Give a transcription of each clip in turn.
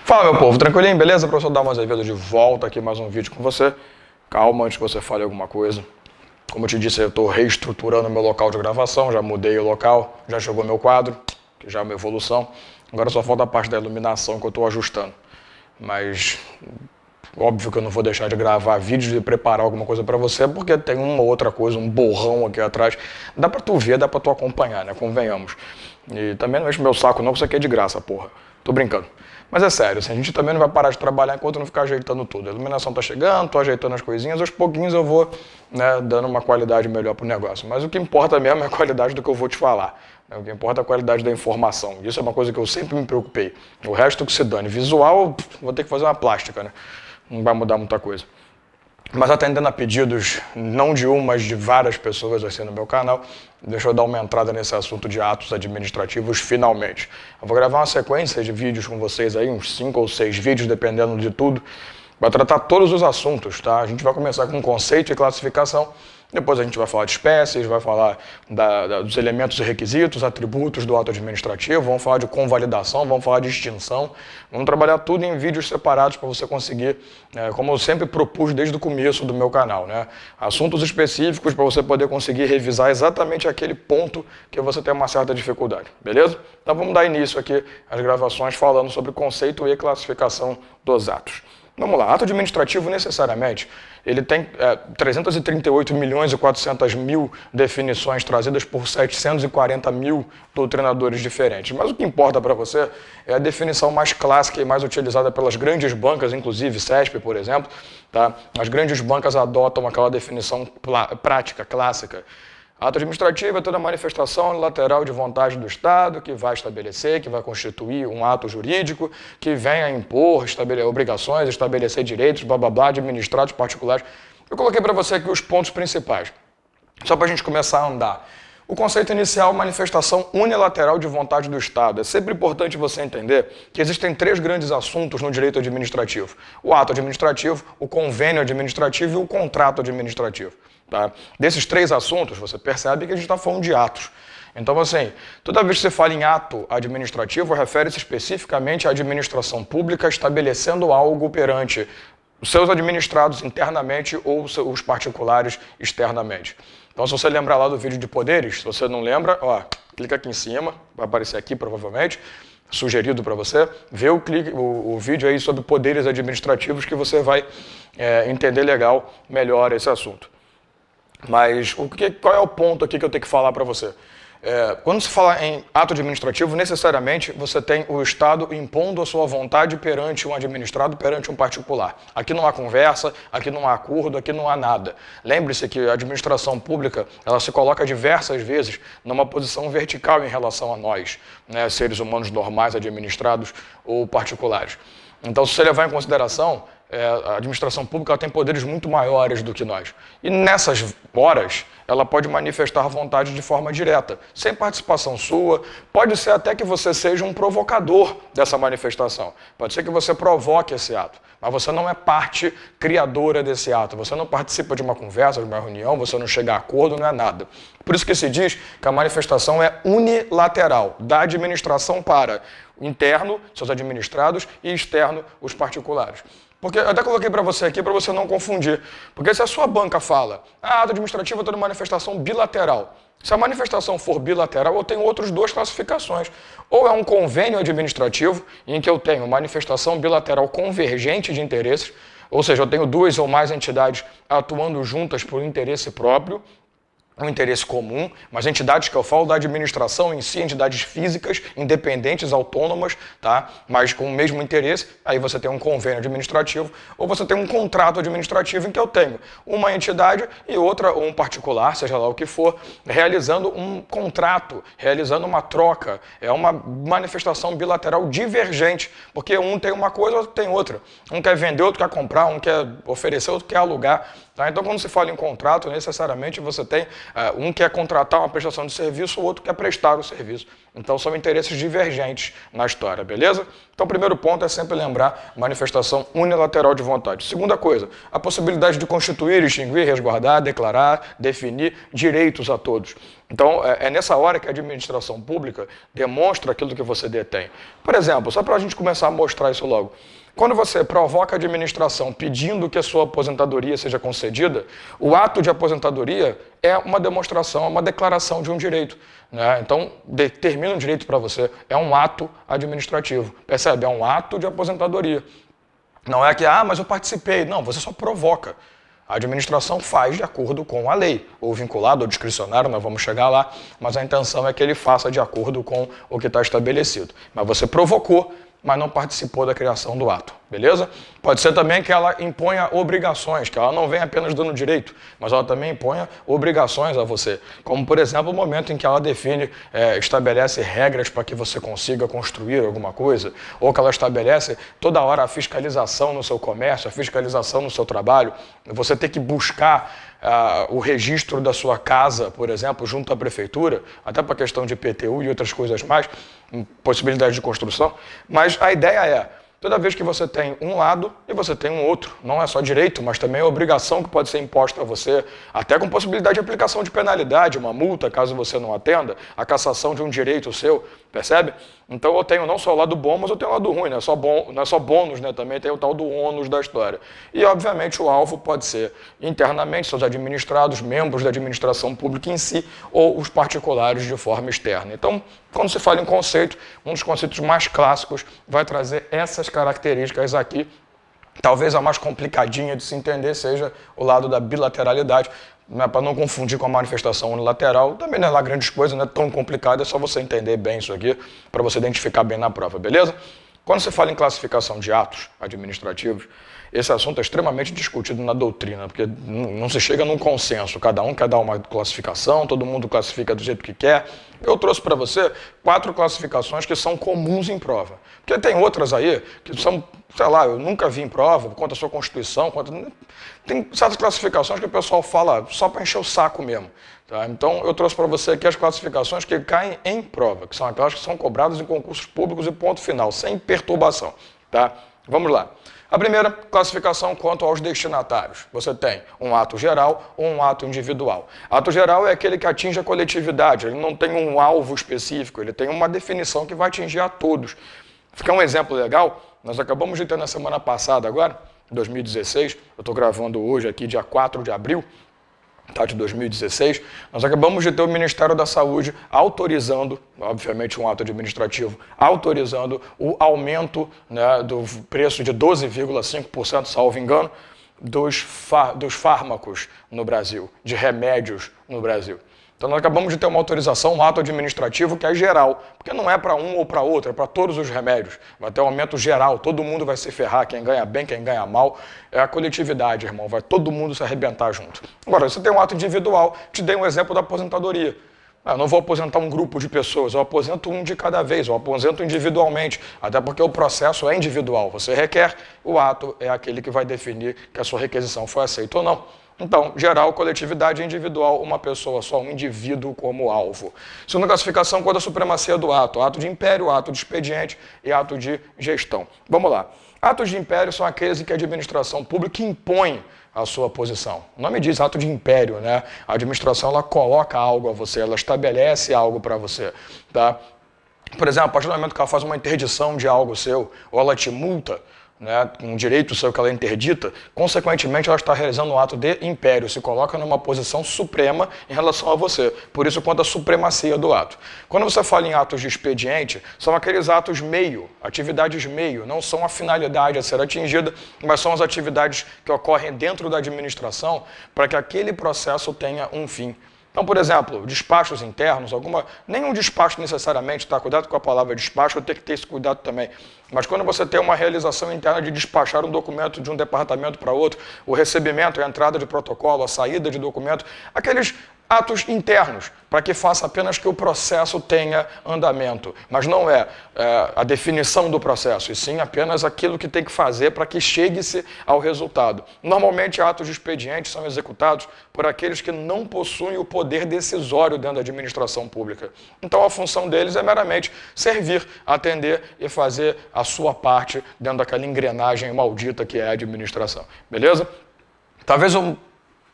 Fala, meu povo, tranquilinho? Beleza? Professor Dalmo Azevedo de volta aqui, mais um vídeo com você. Calma antes que você fale alguma coisa. Como eu te disse, eu estou reestruturando meu local de gravação, já mudei o local, já chegou meu quadro, que já é uma evolução. Agora só falta a parte da iluminação que eu estou ajustando. Mas óbvio que eu não vou deixar de gravar vídeos e preparar alguma coisa para você, porque tem uma outra coisa, um borrão aqui atrás. Dá para tu ver, dá para tu acompanhar, né? Convenhamos. E também não enche meu saco não, que isso aqui é de graça, porra. Tô brincando. Mas é sério, assim, a gente também não vai parar de trabalhar enquanto não ficar ajeitando tudo. A iluminação tá chegando, tô ajeitando as coisinhas, aos pouquinhos eu vou, né, dando uma qualidade melhor pro negócio. Mas o que importa mesmo é a qualidade do que eu vou te falar. Né? O que importa é a qualidade da informação. Isso é uma coisa que eu sempre me preocupei. O resto que se dane. Visual, vou ter que fazer uma plástica, né? Não vai mudar muita coisa. Mas atendendo a pedidos, não de uma, mas de várias pessoas assim no meu canal, deixa eu dar uma entrada nesse assunto de atos administrativos finalmente. Eu vou gravar uma sequência de vídeos com vocês aí, uns 5 ou 6 vídeos, dependendo de tudo, para tratar todos os assuntos, tá? A gente vai começar com conceito e classificação, depois a gente vai falar de espécies, vai falar dos elementos e requisitos, atributos do ato administrativo, vamos falar de convalidação, vamos falar de extinção, vamos trabalhar tudo em vídeos separados para você conseguir, como eu sempre propus desde o começo do meu canal, né? Assuntos específicos para você poder conseguir revisar exatamente aquele ponto que você tem uma certa dificuldade, beleza? Então vamos dar início aqui às gravações falando sobre conceito e classificação dos atos. Vamos lá, ato administrativo necessariamente, ele tem 338 milhões e 400 mil definições trazidas por 740 mil doutrinadores diferentes. Mas o que importa para você é a definição mais clássica e mais utilizada pelas grandes bancas, inclusive CESP, por exemplo. Tá? As grandes bancas adotam aquela definição prática, clássica. Ato administrativo é toda manifestação unilateral de vontade do Estado que vai estabelecer, que vai constituir um ato jurídico, que venha impor obrigações, estabelecer direitos, blá blá blá, administrados particulares. Eu coloquei para você aqui os pontos principais, só para a gente começar a andar. O conceito inicial, manifestação unilateral de vontade do Estado. É sempre importante você entender que existem 3 grandes assuntos no direito administrativo. O ato administrativo, o convênio administrativo e o contrato administrativo. Tá? Desses 3 assuntos, você percebe que a gente está falando de atos. Então, assim, toda vez que você fala em ato administrativo, refere-se especificamente à administração pública estabelecendo algo perante os seus administrados internamente ou os particulares externamente. Então, se você lembrar lá do vídeo de poderes, se você não lembra, ó, clica aqui em cima, vai aparecer aqui provavelmente, sugerido para você, vê o vídeo aí sobre poderes administrativos que você vai entender melhor esse assunto. Mas qual é o ponto aqui que eu tenho que falar para você? Quando se fala em ato administrativo, necessariamente você tem o Estado impondo a sua vontade perante um administrado, perante um particular. Aqui não há conversa, aqui não há acordo, aqui não há nada. Lembre-se que a administração pública ela se coloca diversas vezes numa posição vertical em relação a nós, né, seres humanos normais, administrados ou particulares. Então, se você levar em consideração, a administração pública ela tem poderes muito maiores do que nós. E nessas horas, ela pode manifestar vontade de forma direta, sem participação sua. Pode ser até que você seja um provocador dessa manifestação. Pode ser que você provoque esse ato, mas você não é parte criadora desse ato. Você não participa de uma conversa, de uma reunião, você não chega a acordo, não é nada. Por isso que se diz que a manifestação é unilateral, da administração para o interno, seus administrados, e externo, os particulares. Porque eu até coloquei para você aqui para você não confundir. Porque se a sua banca fala, ato administrativo é toda manifestação bilateral. Se a manifestação for bilateral, eu tenho outras 2 classificações. Ou é um convênio administrativo, em que eu tenho manifestação bilateral convergente de interesses, ou seja, eu tenho 2 ou mais entidades atuando juntas por interesse próprio, um interesse comum, mas entidades que eu falo da administração em si, entidades físicas, independentes, autônomas, tá? Mas com o mesmo interesse, aí você tem um convênio administrativo, ou você tem um contrato administrativo em que eu tenho uma entidade e outra, um particular, seja lá o que for, realizando um contrato, realizando uma troca. É uma manifestação bilateral divergente, porque um tem uma coisa, outro tem outra. Um quer vender, outro quer comprar, um quer oferecer, outro quer alugar. Tá? Então, quando se fala em contrato, necessariamente você tem um quer contratar uma prestação de serviço, o outro quer prestar o serviço. Então, são interesses divergentes na história, beleza? Então, o primeiro ponto é sempre lembrar manifestação unilateral de vontade. Segunda coisa, a possibilidade de constituir, extinguir, resguardar, declarar, definir direitos a todos. Então, é nessa hora que a administração pública demonstra aquilo que você detém. Por exemplo, só para a gente começar a mostrar isso logo. Quando você provoca a administração pedindo que a sua aposentadoria seja concedida, o ato de aposentadoria é uma demonstração, é uma declaração de um direito, né? Então, determina um direito para você, é um ato administrativo. Percebe? É um ato de aposentadoria. Não é que, mas eu participei. Não, você só provoca. A administração faz de acordo com a lei, ou vinculado ou discricionário, nós vamos chegar lá, mas a intenção é que ele faça de acordo com o que está estabelecido. Mas você provocou, mas não participou da criação do ato, beleza? Pode ser também que ela imponha obrigações, que ela não vem apenas dando direito, mas ela também imponha obrigações a você. Como, por exemplo, o momento em que ela define, estabelece regras para que você consiga construir alguma coisa, ou que ela estabelece toda hora a fiscalização no seu comércio, a fiscalização no seu trabalho, você tem que buscar o registro da sua casa, por exemplo, junto à prefeitura, até para a questão de IPTU e outras coisas mais, possibilidade de construção, mas a ideia é, toda vez que você tem um lado e você tem um outro, não é só direito, mas também obrigação que pode ser imposta a você, até com possibilidade de aplicação de penalidade, uma multa caso você não atenda, a cassação de um direito seu, percebe? Então eu tenho não só o lado bom, mas eu tenho o lado ruim, não é só bônus, né? Também tem o tal do ônus da história. E obviamente o alvo pode ser internamente seus administrados, membros da administração pública em si, ou os particulares de forma externa. Então, quando se fala em conceito, um dos conceitos mais clássicos vai trazer essas características aqui. Talvez a mais complicadinha de se entender seja o lado da bilateralidade, né, para não confundir com a manifestação unilateral. Também não é lá grandes coisas, não é tão complicado, é só você entender bem isso aqui, para você identificar bem na prova, beleza? Quando se fala em classificação de atos administrativos, esse assunto é extremamente discutido na doutrina, porque não se chega num consenso, cada um quer dar uma classificação, todo mundo classifica do jeito que quer. Eu trouxe para você 4 classificações que são comuns em prova, porque tem outras aí que são, sei lá, eu nunca vi em prova, contra a sua Constituição, tem certas classificações que o pessoal fala só para encher o saco mesmo. Tá? Então eu trouxe para você aqui as classificações que caem em prova, que são aquelas que são cobradas em concursos públicos e ponto final, sem perturbação. Tá? Vamos lá. A primeira classificação quanto aos destinatários. Você tem um ato geral ou um ato individual. Ato geral é aquele que atinge a coletividade, ele não tem um alvo específico, ele tem uma definição que vai atingir a todos. Fica um exemplo legal, nós acabamos de ter na semana passada agora, 2016, eu estou gravando hoje aqui, dia 4 de abril, tá, de 2016, nós acabamos de ter o Ministério da Saúde autorizando, obviamente um ato administrativo, autorizando o aumento, né, do preço de 12,5%, salvo engano, dos fármacos no Brasil, de remédios no Brasil. Então nós acabamos de ter uma autorização, um ato administrativo que é geral, porque não é para um ou para outro, é para todos os remédios. Vai ter um aumento geral, todo mundo vai se ferrar, quem ganha bem, quem ganha mal. É a coletividade, irmão, vai todo mundo se arrebentar junto. Agora, você tem um ato individual, te dei um exemplo da aposentadoria. Eu não vou aposentar um grupo de pessoas, eu aposento um de cada vez, eu aposento individualmente, até porque o processo é individual. Você requer, o ato é aquele que vai definir que a sua requisição foi aceita ou não. Então, geral, coletividade individual, uma pessoa só, um indivíduo como alvo. Segunda classificação, quanto à supremacia do ato. Ato de império, ato de expediente e ato de gestão. Vamos lá. Atos de império são aqueles em que a administração pública impõe a sua posição. O nome diz ato de império, né? A administração, ela coloca algo a você, ela estabelece algo para você, tá? Por exemplo, a partir do momento que ela faz uma interdição de algo seu, ou ela te multa, né, um direito seu que ela interdita, consequentemente ela está realizando um ato de império, se coloca numa posição suprema em relação a você. Por isso, quanto à supremacia do ato. Quando você fala em atos de expediente, são aqueles atos meio, atividades meio, não são a finalidade a ser atingida, mas são as atividades que ocorrem dentro da administração para que aquele processo tenha um fim. Então, por exemplo, despachos internos, nenhum despacho necessariamente, tá? Cuidado com a palavra despacho, eu tenho que ter esse cuidado também. Mas quando você tem uma realização interna de despachar um documento de um departamento para outro, o recebimento, a entrada de protocolo, a saída de documento, aqueles atos internos, para que faça apenas que o processo tenha andamento. Mas não é a definição do processo, e sim apenas aquilo que tem que fazer para que chegue-se ao resultado. Normalmente, atos de expediente são executados por aqueles que não possuem o poder decisório dentro da administração pública. Então, a função deles é meramente servir, atender e fazer a sua parte dentro daquela engrenagem maldita que é a administração. Beleza? Talvez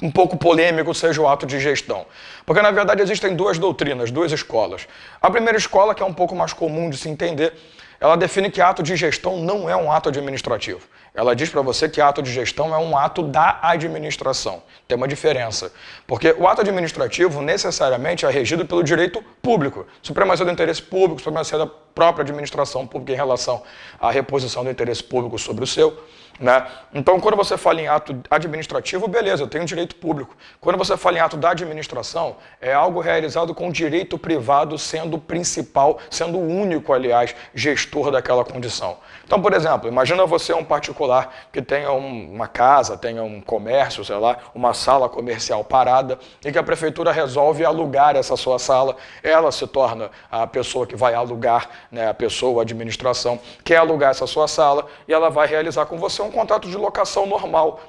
um pouco polêmico seja o ato de gestão. Porque, na verdade, existem duas doutrinas, duas escolas. A primeira escola, que é um pouco mais comum de se entender, ela define que ato de gestão não é um ato administrativo. Ela diz para você que ato de gestão é um ato da administração. Tem uma diferença. Porque o ato administrativo necessariamente é regido pelo direito público. Supremacia do interesse público, supremacia da própria administração pública em relação à reposição do interesse público sobre o seu. Né? Então, quando você fala em ato administrativo, beleza, eu tenho direito público. Quando você fala em ato da administração, é algo realizado com direito privado sendo o principal, sendo o único, aliás, gestor daquela condição. Então, por exemplo, imagina você um particular que tenha uma casa, tenha um comércio, sei lá, uma sala comercial parada e que a prefeitura resolve alugar essa sua sala. Ela se torna a pessoa que vai alugar, né, a pessoa, a administração, quer alugar essa sua sala e ela vai realizar com você um contrato de locação normal,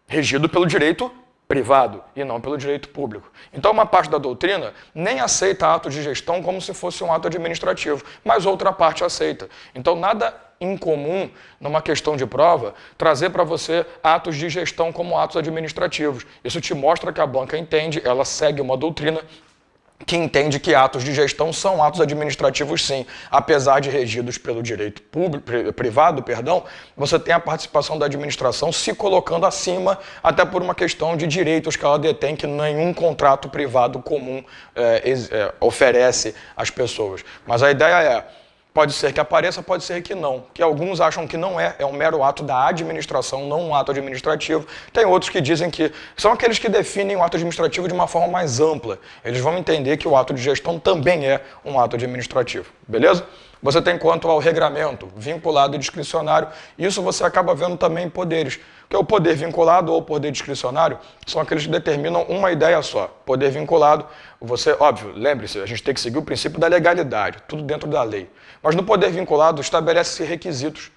regido pelo direito privado e não pelo direito público. Então, uma parte da doutrina nem aceita ato de gestão como se fosse um ato administrativo, mas outra parte aceita. Então, nada incomum, numa questão de prova, trazer para você atos de gestão como atos administrativos. Isso te mostra que a banca entende, ela segue uma doutrina que entende que atos de gestão são atos administrativos, sim. Apesar de regidos pelo direito privado, você tem a participação da administração se colocando acima, até por uma questão de direitos que ela detém que nenhum contrato privado comum oferece às pessoas. Mas a ideia é, pode ser que apareça, pode ser que não. Que alguns acham que não é um mero ato da administração, não um ato administrativo. Tem outros que dizem que são aqueles que definem o ato administrativo de uma forma mais ampla. Eles vão entender que o ato de gestão também é um ato administrativo, beleza? Você tem quanto ao regramento, vinculado e discricionário. Isso você acaba vendo também em poderes. Porque o poder vinculado ou o poder discricionário são aqueles que determinam uma ideia só. Poder vinculado, você, óbvio, lembre-se, a gente tem que seguir o princípio da legalidade, tudo dentro da lei. Mas no poder vinculado estabelece-se requisitos.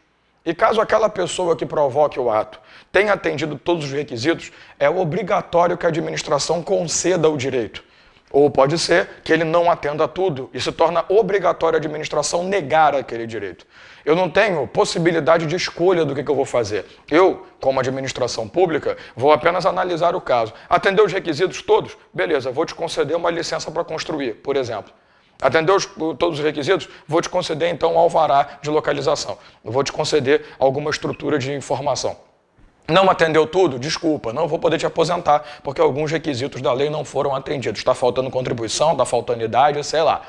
E caso aquela pessoa que provoque o ato tenha atendido todos os requisitos, é obrigatório que a administração conceda o direito. Ou pode ser que ele não atenda a tudo e se torna obrigatório a administração negar aquele direito. Eu não tenho possibilidade de escolha do que eu vou fazer. Eu, como administração pública, vou apenas analisar o caso. Atendeu os requisitos todos? Beleza, vou te conceder uma licença para construir, por exemplo. Atendeu todos os requisitos? Vou te conceder, então, um alvará de localização. Vou te conceder alguma estrutura de informação. Não atendeu tudo? Desculpa, não vou poder te aposentar, porque alguns requisitos da lei não foram atendidos. Está faltando contribuição, está faltando idade, sei lá.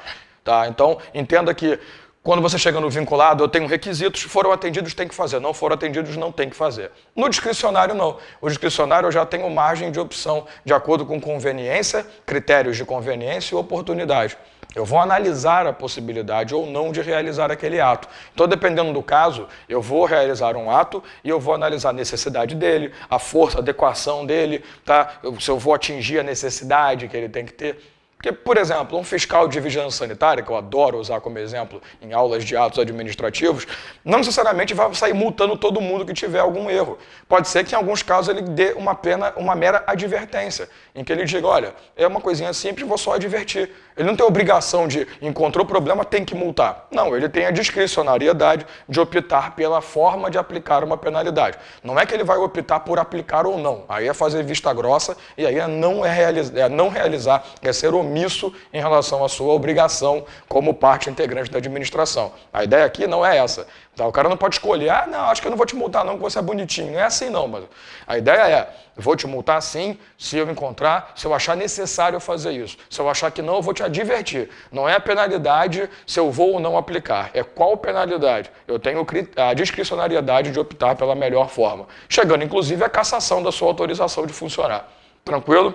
Tá? Então, entenda que quando você chega no vinculado, eu tenho requisitos, foram atendidos, tem que fazer. Não foram atendidos, não tem que fazer. No discricionário, não. O discricionário eu já tenho margem de opção, de acordo com conveniência, critérios de conveniência e oportunidade. Eu vou analisar a possibilidade ou não de realizar aquele ato. Então, dependendo do caso, eu vou realizar um ato e eu vou analisar a necessidade dele, a força, a adequação dele, tá? Se eu vou atingir a necessidade que ele tem que ter. Porque, por exemplo, um fiscal de vigilância sanitária, que eu adoro usar como exemplo em aulas de atos administrativos, não necessariamente vai sair multando todo mundo que tiver algum erro. Pode ser que em alguns casos ele dê uma pena, uma mera advertência, em que ele diga, olha, é uma coisinha simples, vou só advertir. Ele não tem obrigação de, encontrou problema, tem que multar. Não, ele tem a discricionariedade de optar pela forma de aplicar uma penalidade. Não é que ele vai optar por aplicar ou não. Aí é fazer vista grossa e aí é não realizar, é ser omisso em relação à sua obrigação como parte integrante da administração. A ideia aqui não é essa. Tá? O cara não pode escolher, não, acho que eu não vou te multar não, que você é bonitinho. Não é assim não, mas a ideia é, vou te multar sim, se eu encontrar, se eu achar necessário fazer isso. Se eu achar que não, eu vou te advertir. Não é a penalidade se eu vou ou não aplicar, é qual penalidade. Eu tenho a discricionariedade de optar pela melhor forma, chegando inclusive à cassação da sua autorização de funcionar. Tranquilo?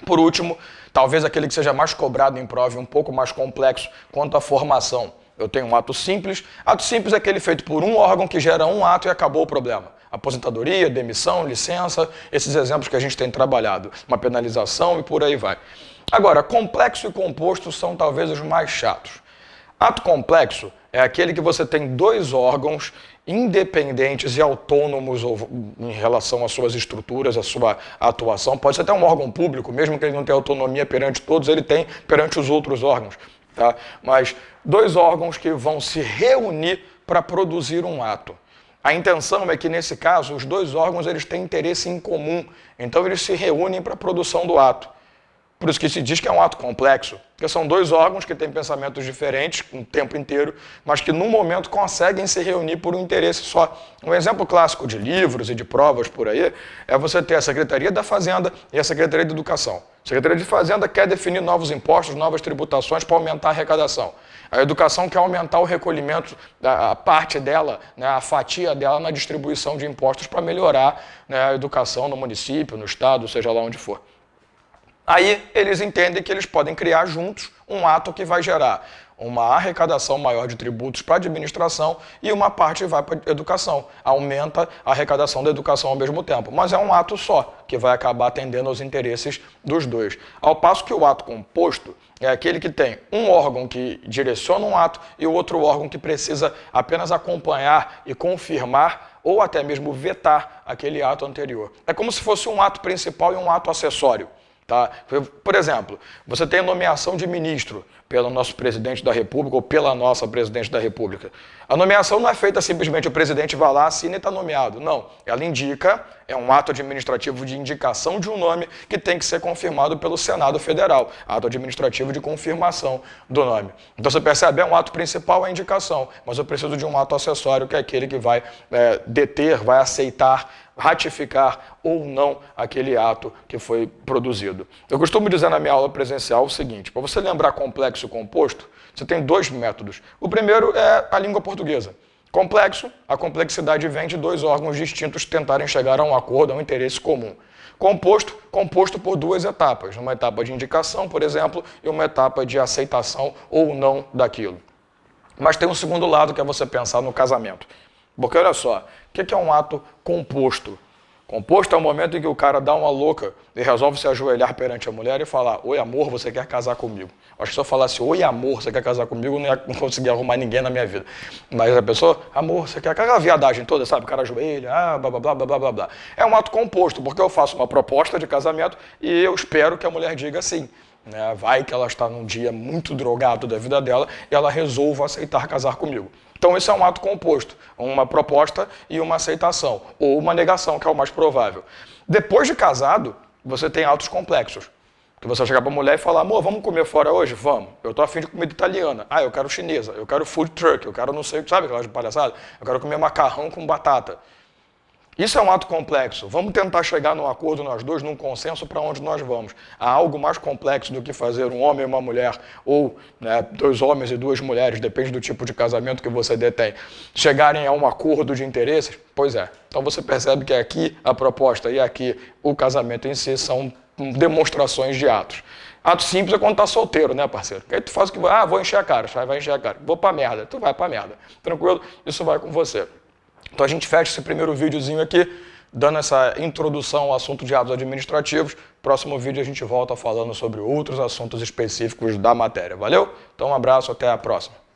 Por último, talvez aquele que seja mais cobrado em prova e um pouco mais complexo quanto à formação. Eu tenho um ato simples. Ato simples é aquele feito por um órgão que gera um ato e acabou o problema. Aposentadoria, demissão, licença, esses exemplos que a gente tem trabalhado. Uma penalização e por aí vai. Agora, complexo e composto são talvez os mais chatos. Ato complexo é aquele que você tem dois órgãos independentes e autônomos em relação às suas estruturas, à sua atuação. Pode ser até um órgão público, mesmo que ele não tenha autonomia perante todos, ele tem perante os outros órgãos. Tá? Mas dois órgãos que vão se reunir para produzir um ato. A intenção é que, nesse caso, os dois órgãos eles têm interesse em comum, então eles se reúnem para a produção do ato. Por isso que se diz que é um ato complexo, porque são dois órgãos que têm pensamentos diferentes o tempo inteiro, mas que, num momento, conseguem se reunir por um interesse só. Um exemplo clássico de livros e de provas por aí é você ter a Secretaria da Fazenda e a Secretaria de Educação. A Secretaria de Fazenda quer definir novos impostos, novas tributações para aumentar a arrecadação. A Educação quer aumentar o recolhimento, a parte dela, né, a fatia dela na distribuição de impostos para melhorar, né, a educação no município, no estado, seja lá onde for. Aí eles entendem que eles podem criar juntos um ato que vai gerar uma arrecadação maior de tributos para a administração e uma parte vai para a educação. Aumenta a arrecadação da educação ao mesmo tempo. Mas é um ato só, que vai acabar atendendo aos interesses dos dois. Ao passo que o ato composto é aquele que tem um órgão que direciona um ato e o outro órgão que precisa apenas acompanhar e confirmar ou até mesmo vetar aquele ato anterior. É como se fosse um ato principal e um ato acessório. Tá? Por exemplo, você tem a nomeação de ministro pelo nosso presidente da República ou pela nossa presidente da República. A nomeação não é feita simplesmente o presidente vai lá, assina e está nomeado. Não, ela indica, é um ato administrativo de indicação de um nome que tem que ser confirmado pelo Senado Federal. Ato administrativo de confirmação do nome. Então você percebe, é um ato principal a indicação, mas eu preciso de um ato acessório que é aquele que vai deter, vai aceitar, ratificar ou não aquele ato que foi produzido. Eu costumo dizer na minha aula presencial o seguinte, para você lembrar complexo e composto, você tem dois métodos. O primeiro é a língua portuguesa. Complexo, a complexidade vem de dois órgãos distintos tentarem chegar a um acordo, a um interesse comum. Composto, composto por duas etapas, uma etapa de indicação, por exemplo, e uma etapa de aceitação ou não daquilo. Mas tem um segundo lado que é você pensar no casamento. Porque olha só, o que é um ato composto? Composto é o momento em que o cara dá uma louca e resolve se ajoelhar perante a mulher e falar: oi amor, você quer casar comigo? Acho que se eu falasse oi amor, você quer casar comigo, eu não ia conseguir arrumar ninguém na minha vida. Mas a pessoa, amor, você quer aquela viadagem toda, sabe? O cara ajoelha, blá, blá, blá, blá, blá, blá. É um ato composto, porque eu faço uma proposta de casamento e eu espero que a mulher diga sim. Vai que ela está num dia muito drogado da vida dela e ela resolva aceitar casar comigo. Então esse é um ato composto, uma proposta e uma aceitação, ou uma negação, que é o mais provável. Depois de casado, você tem atos complexos. Que você chegar para a mulher e falar: amor, vamos comer fora hoje? Vamos. Eu estou afim de comida italiana. Ah, eu quero chinesa, eu quero food truck, eu quero não sei, sabe aquela palhaçada? Eu quero comer macarrão com batata. Isso é um ato complexo. Vamos tentar chegar num acordo nós dois, num consenso para onde nós vamos. Há algo mais complexo do que fazer um homem e uma mulher, ou dois homens e duas mulheres, depende do tipo de casamento que você detém, chegarem a um acordo de interesses? Pois é. Então você percebe que aqui a proposta e aqui o casamento em si são demonstrações de atos. Ato simples é quando tá solteiro, né, parceiro? Que aí tu faz o que vai, vou encher a cara, vai encher a cara, vou pra merda, tu vai pra merda. Tranquilo? Isso vai com você. Então a gente fecha esse primeiro videozinho aqui, dando essa introdução ao assunto de atos administrativos. Próximo vídeo a gente volta falando sobre outros assuntos específicos da matéria. Valeu? Então um abraço, até a próxima.